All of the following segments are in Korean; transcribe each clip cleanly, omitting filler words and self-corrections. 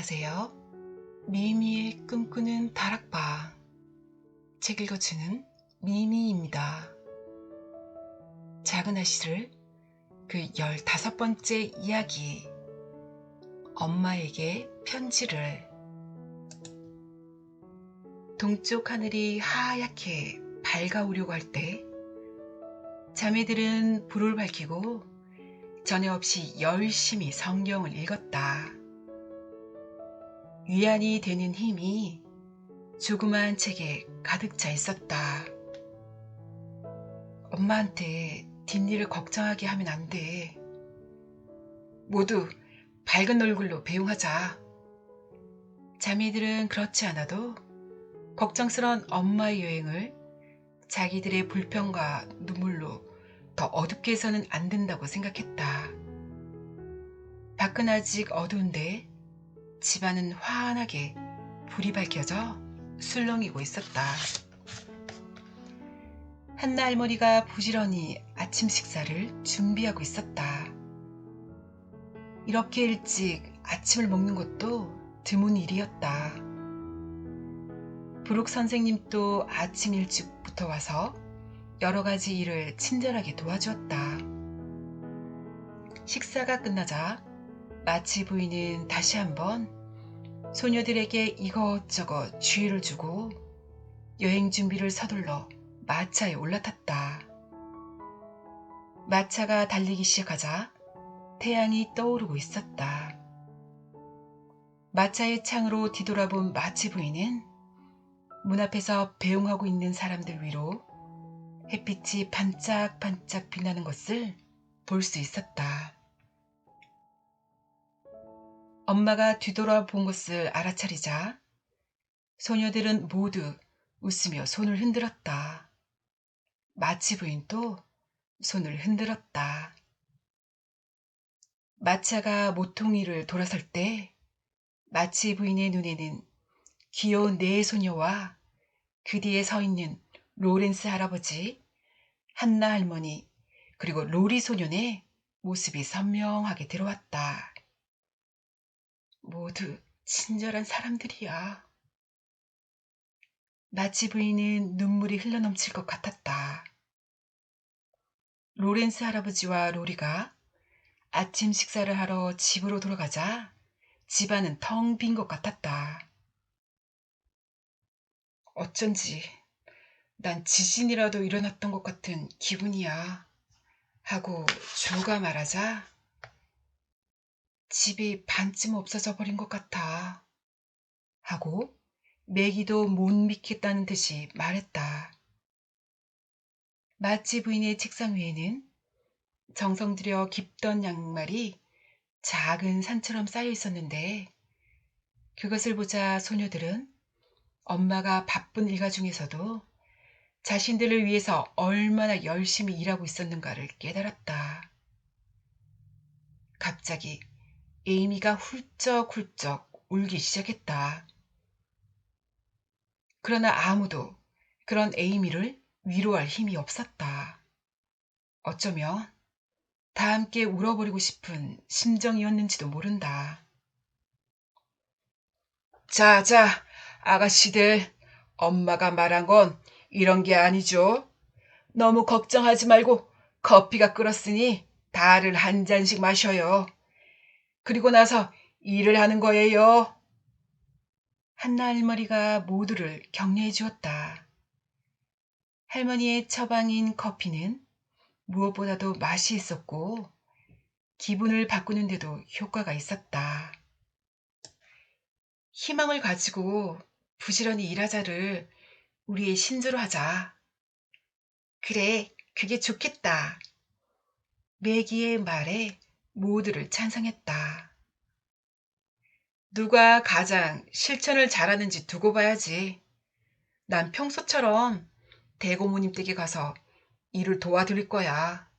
안녕하세요. 미미의 꿈꾸는 다락방. 책 읽어주는 미미입니다. 작은 아씨를 그 15번째 이야기. 엄마에게 편지를. 동쪽 하늘이 하얗게 밝아오려고 할 때 자매들은 불을 밝히고 전에 없이 열심히 성경을 읽었다. 위안이 되는 힘이 조그만 책에 가득 차 있었다. 엄마한테 뒷일을 걱정하게 하면 안 돼. 모두 밝은 얼굴로 배웅하자. 자매들은 그렇지 않아도 걱정스런 엄마의 여행을 자기들의 불평과 눈물로 더 어둡게 해서는 안 된다고 생각했다. 밖은 아직 어두운데 집안은 환하게 불이 밝혀져 술렁이고 있었다. 한나 할머니가 부지런히 아침 식사를 준비하고 있었다. 이렇게 일찍 아침을 먹는 것도 드문 일이었다. 부록 선생님도 아침 일찍부터 와서 여러 가지 일을 친절하게 도와주었다. 식사가 끝나자 마치 부인은 다시 한번 소녀들에게 이것저것 주의를 주고 여행 준비를 서둘러 마차에 올라탔다. 마차가 달리기 시작하자 태양이 떠오르고 있었다. 마차의 창으로 뒤돌아본 마치 부인은 문 앞에서 배웅하고 있는 사람들 위로 햇빛이 반짝반짝 빛나는 것을 볼 수 있었다. 엄마가 뒤돌아본 것을 알아차리자 소녀들은 모두 웃으며 손을 흔들었다. 마치 부인도 손을 흔들었다. 마차가 모퉁이를 돌아설 때 마치 부인의 눈에는 귀여운 네 소녀와 그 뒤에 서 있는 로렌스 할아버지, 한나 할머니, 그리고 로리 소년의 모습이 선명하게 들어왔다. 모두 친절한 사람들이야. 마치 부인은 눈물이 흘러넘칠 것 같았다. 로렌스 할아버지와 로리가 아침 식사를 하러 집으로 돌아가자 집안은 텅 빈 것 같았다. 어쩐지 난 지진이라도 일어났던 것 같은 기분이야 하고 조가 말하자 집이 반쯤 없어져 버린 것 같아 하고 매기도 못 믿겠다는 듯이 말했다. 마치 부인의 책상 위에는 정성 들여 깁던 양말이 작은 산처럼 쌓여 있었는데 그것을 보자 소녀들은 엄마가 바쁜 일가 중에서도 자신들을 위해서 얼마나 열심히 일하고 있었는가를 깨달았다. 갑자기 에이미가 훌쩍훌쩍 울기 시작했다. 그러나 아무도 그런 에이미를 위로할 힘이 없었다. 어쩌면 다 함께 울어버리고 싶은 심정이었는지도 모른다. 자자, 아가씨들, 엄마가 말한 건 이런 게 아니죠. 너무 걱정하지 말고 커피가 끓었으니 다를 한 잔씩 마셔요. 그리고 나서 일을 하는 거예요. 한나 할머니가 모두를 격려해 주었다. 할머니의 처방인 커피는 무엇보다도 맛이 있었고 기분을 바꾸는데도 효과가 있었다. 희망을 가지고 부지런히 일하자를 우리의 신조로 하자. 그래, 그게 좋겠다. 매기의 말에 모두를 찬성했다. 누가 가장 실천을 잘하는지 두고 봐야지. 난 평소처럼 대고모님 댁에 가서 일을 도와드릴 거야.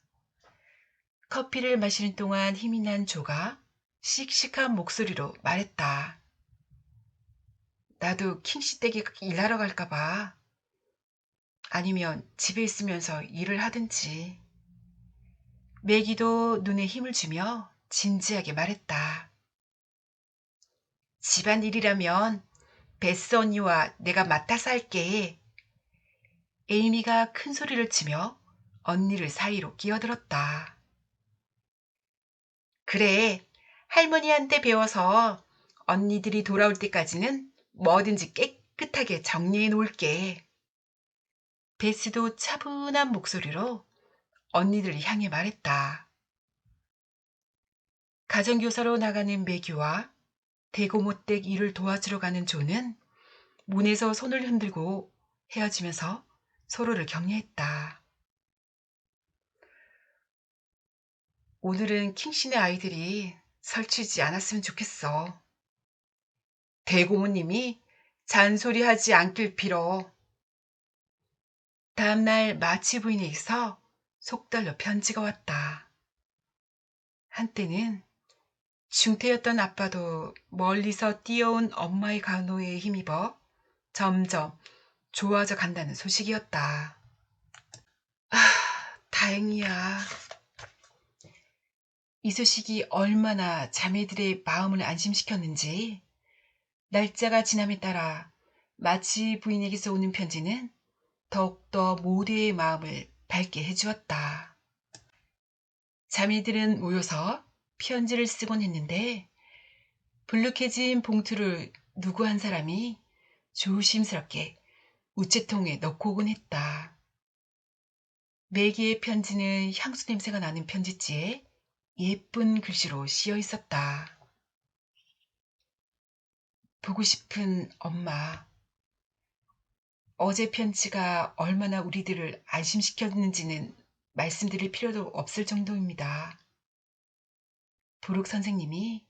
커피를 마시는 동안 힘이 난 조가 씩씩한 목소리로 말했다. 나도 킹씨 댁에 일하러 갈까 봐. 아니면 집에 있으면서 일을 하든지. 매기도 눈에 힘을 주며 진지하게 말했다. 집안일이라면 베스 언니와 내가 맡아서 할게. 에이미가 큰 소리를 치며 언니를 사이로 끼어들었다. 그래, 할머니한테 배워서 언니들이 돌아올 때까지는 뭐든지 깨끗하게 정리해 놓을게. 베스도 차분한 목소리로 언니들을 향해 말했다. 가정교사로 나가는 매기와 대고못댁 일을 도와주러 가는 조는 문에서 손을 흔들고 헤어지면서 서로를 격려했다. 오늘은 킹씨네 아이들이 설치지 않았으면 좋겠어. 대고모님이 잔소리하지 않길 빌어. 다음날 마치 부인에게서 속달려 편지가 왔다. 한때는 중태였던 아빠도 멀리서 뛰어온 엄마의 간호에 힘입어 점점 좋아져 간다는 소식이었다. 아, 다행이야. 이 소식이 얼마나 자매들의 마음을 안심시켰는지 날짜가 지남에 따라 마치 부인에게서 오는 편지는 더욱더 모두의 마음을 밝게 해주었다. 자매들은 모여서 편지를 쓰곤 했는데 불룩해진 봉투를 누구 한 사람이 조심스럽게 우체통에 넣고 오곤 했다. 매기의 편지는 향수 냄새가 나는 편지지에 예쁜 글씨로 씌어 있었다. 보고 싶은 엄마. 어제 편지가 얼마나 우리들을 안심시켰는지는 말씀드릴 필요도 없을 정도입니다. 부룩 선생님이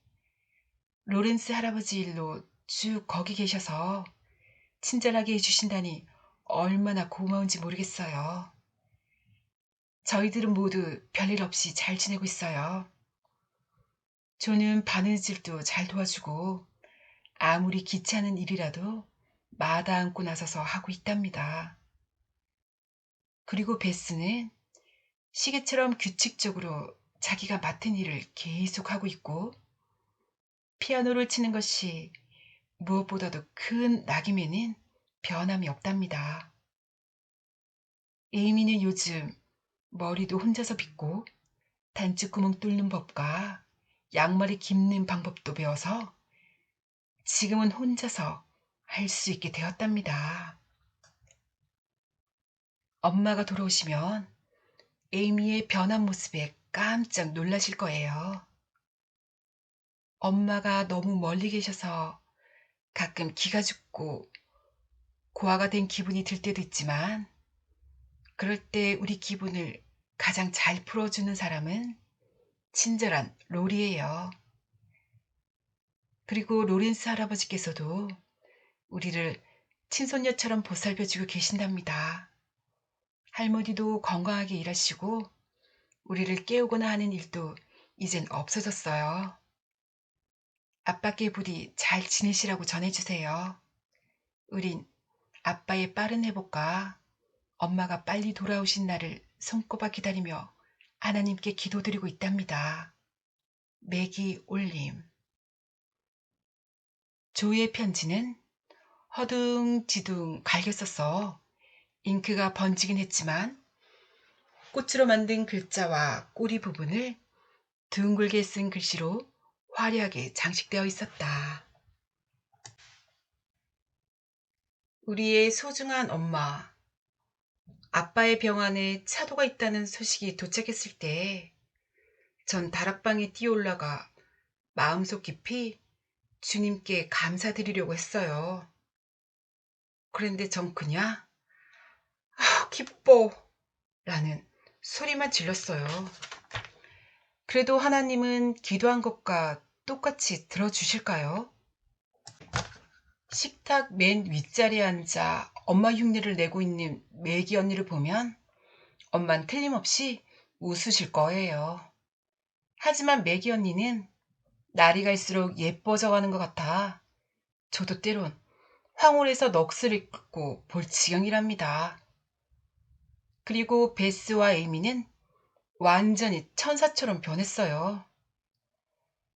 로렌스 할아버지 일로 쭉 거기 계셔서 친절하게 해주신다니 얼마나 고마운지 모르겠어요. 저희들은 모두 별일 없이 잘 지내고 있어요. 조는 바느질도 잘 도와주고 아무리 귀찮은 일이라도 마다 앉고 나서서 하고 있답니다. 그리고 베스는 시계처럼 규칙적으로 자기가 맡은 일을 계속 하고 있고 피아노를 치는 것이 무엇보다도 큰 낙임에는 변함이 없답니다. 에이미는 요즘 머리도 혼자서 빗고 단추구멍 뚫는 법과 양말을 깁는 방법도 배워서 지금은 혼자서 할 수 있게 되었답니다. 엄마가 돌아오시면 에이미의 변한 모습에 깜짝 놀라실 거예요. 엄마가 너무 멀리 계셔서 가끔 기가 죽고 고아가 된 기분이 들 때도 있지만 그럴 때 우리 기분을 가장 잘 풀어주는 사람은 친절한 로리예요. 그리고 로렌스 할아버지께서도 우리를 친손녀처럼 보살펴주고 계신답니다. 할머니도 건강하게 일하시고 우리를 깨우거나 하는 일도 이젠 없어졌어요. 아빠께 부디 잘 지내시라고 전해주세요. 우린 아빠의 빠른 회복과 엄마가 빨리 돌아오신 날을 손꼽아 기다리며 하나님께 기도드리고 있답니다. 매기 올림. 조의 편지는 허둥지둥 갈겼었어. 잉크가 번지긴 했지만 꽃으로 만든 글자와 꼬리 부분을 둥글게 쓴 글씨로 화려하게 장식되어 있었다. 우리의 소중한 엄마. 아빠의 병원에 차도가 있다는 소식이 도착했을 때 전 다락방에 뛰어올라가 마음속 깊이 주님께 감사드리려고 했어요. 그런데 전 그냥 기뻐 라는 소리만 질렀어요. 그래도 하나님은 기도한 것과 똑같이 들어주실까요? 식탁 맨 윗자리에 앉아 엄마 흉내를 내고 있는 매기 언니를 보면 엄만 틀림없이 웃으실 거예요. 하지만 매기 언니는 날이 갈수록 예뻐져가는 것 같아 저도 때론 황홀해서 넋을 잃고 볼 지경이랍니다. 그리고 베스와 에이미는 완전히 천사처럼 변했어요.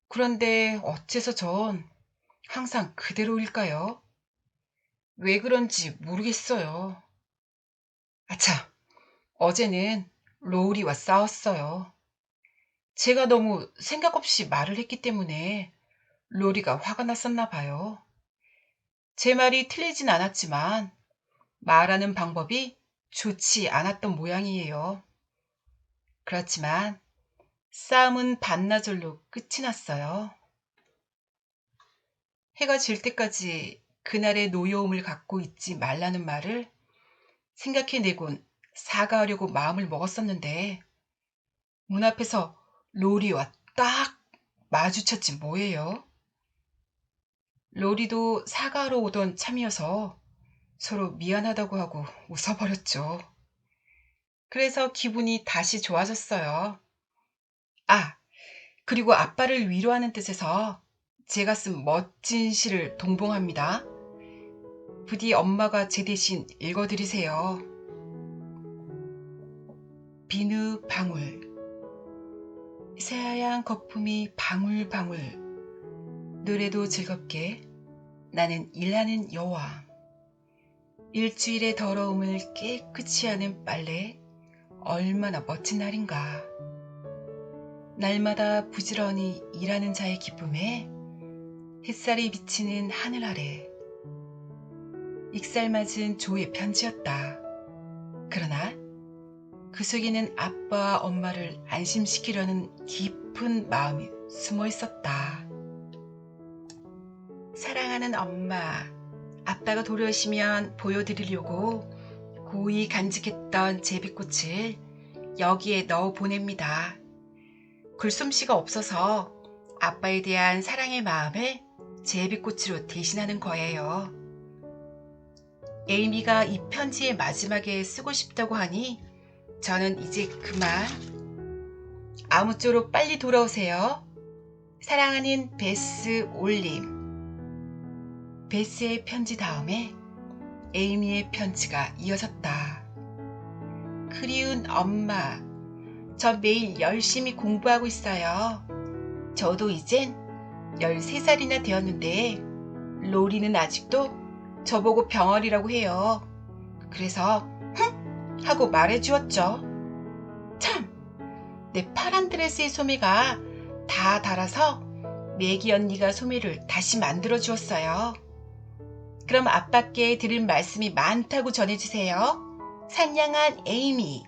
그런데 어째서 전 항상 그대로일까요? 왜 그런지 모르겠어요. 아차, 어제는 로우리와 싸웠어요. 제가 너무 생각 없이 말을 했기 때문에 로리가 화가 났었나 봐요. 제 말이 틀리진 않았지만 말하는 방법이 좋지 않았던 모양이에요. 그렇지만 싸움은 반나절로 끝이 났어요. 해가 질 때까지 그날의 노여움을 갖고 있지 말라는 말을 생각해내곤 사과하려고 마음을 먹었었는데 문 앞에서 로리와 딱 마주쳤지 뭐예요. 로리도 사과하러 오던 참이어서 서로 미안하다고 하고 웃어버렸죠. 그래서 기분이 다시 좋아졌어요. 아, 그리고 아빠를 위로하는 뜻에서 제가 쓴 멋진 시를 동봉합니다. 부디 엄마가 제 대신 읽어드리세요. 비누 방울, 새하얀 거품이 방울방울, 노래도 즐겁게 나는 일하는 여왕. 일주일의 더러움을 깨끗이 하는 빨래, 얼마나 멋진 날인가. 날마다 부지런히 일하는 자의 기쁨에 햇살이 비치는 하늘 아래. 익살맞은 조의 편지였다. 그러나 그 속에는 아빠와 엄마를 안심시키려는 깊은 마음이 숨어 있었다. 사랑하는 엄마, 아빠가 돌아오시면 보여드리려고 고이 간직했던 제비꽃을 여기에 넣어 보냅니다. 글솜씨가 없어서 아빠에 대한 사랑의 마음을 제비꽃으로 대신하는 거예요. 에이미가 이 편지의 마지막에 쓰고 싶다고 하니 저는 이제 그만. 아무쪼록 빨리 돌아오세요. 사랑하는 베스 올림. 베스의 편지 다음에 에이미의 편지가 이어졌다. 그리운 엄마, 저 매일 열심히 공부하고 있어요. 저도 이젠 13살이나 되었는데 로리는 아직도 저보고 병아리라고 해요. 그래서 흥! 하고 말해주었죠. 참! 내 파란 드레스의 소매가 다 닳아서 매기 언니가 소매를 다시 만들어 주었어요. 그럼 아빠께 드릴 말씀이 많다고 전해주세요. 산양한 에이미.